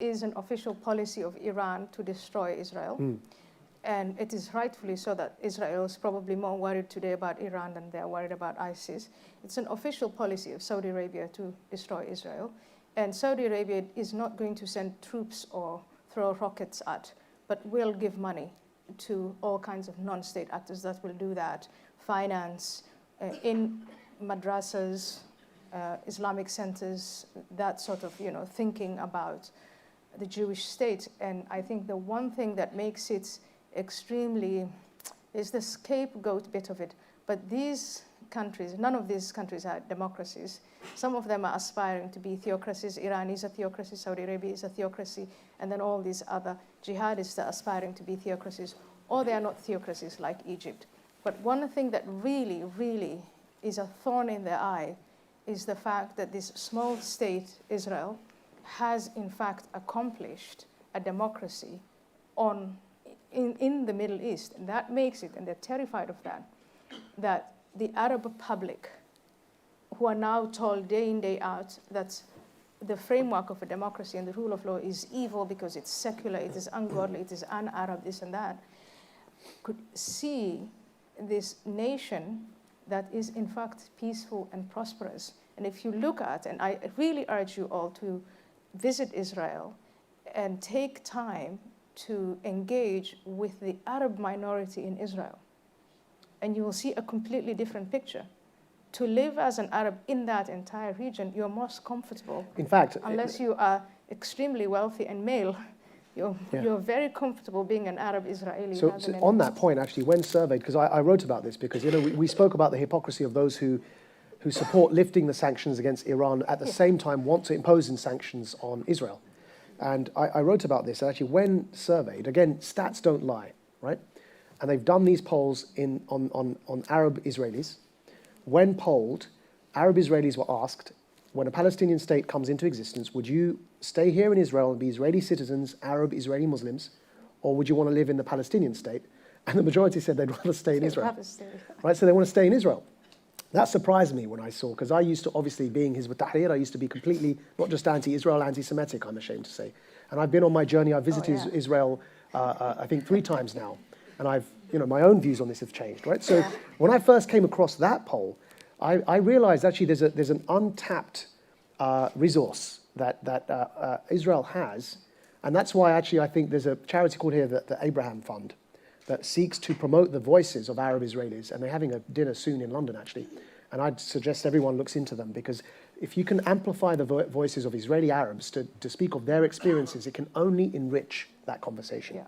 is an official policy of Iran to destroy Israel. And it is rightfully so that Israel is probably more worried today about Iran than they're worried about ISIS. It's an official policy of Saudi Arabia to destroy Israel. And Saudi Arabia is not going to send troops or throw rockets at, but will give money to all kinds of non-state actors that will do that, finance, in madrasas, Islamic centers, that sort of, thinking about the Jewish state. And I think the one thing that makes it extremely is the scapegoat bit of it. But these countries, none of these countries are democracies. Some of them are aspiring to be theocracies. Iran is a theocracy, Saudi Arabia is a theocracy, and then all these other jihadists are aspiring to be theocracies, or they are not theocracies like Egypt. But one thing that really, really is a thorn in their eye is the fact that this small state, Israel, has in fact accomplished a democracy in the Middle East. And that makes it, and they're terrified of that the Arab public, who are now told day in, day out that the framework of a democracy and the rule of law is evil because it's secular, it is ungodly, it is un-Arab, this and that, could see this nation that is in fact peaceful and prosperous. And if you look at, and I really urge you all to visit Israel and take time to engage with the Arab minority in Israel, and you will see a completely different picture. To live as an Arab in that entire region, you're most comfortable. In fact, unless you are extremely wealthy and male, you're very comfortable being an Arab Israeli. So on that point, actually, when surveyed, because I wrote about this, because we spoke about the hypocrisy of those who support lifting the sanctions against Iran, at the same time want to impose sanctions on Israel. And I wrote about this, and actually when surveyed, again, stats don't lie, right? And they've done these polls on Arab Israelis. When polled, Arab Israelis were asked, when a Palestinian state comes into existence, would you stay here in Israel and be Israeli citizens, Arab Israeli Muslims, or would you want to live in the Palestinian state? And the majority said they'd rather stay in Israel. Right, so they want to stay in Israel. That surprised me when I saw, because I used to, obviously being Hizb ut-Tahrir, I used to be completely, not just anti-Israel, anti-Semitic, I'm ashamed to say. And I've been on my journey, I've visited Israel, I think 3 times now. And my own views on this have changed, right? So when I first came across that poll, I realized actually there's an untapped resource that Israel has. And that's why actually I think there's a charity called here, the Abraham Fund, that seeks to promote the voices of Arab Israelis. And they're having a dinner soon in London, actually. And I'd suggest everyone looks into them, because if you can amplify the voices of Israeli Arabs to speak of their experiences, it can only enrich that conversation. Yeah.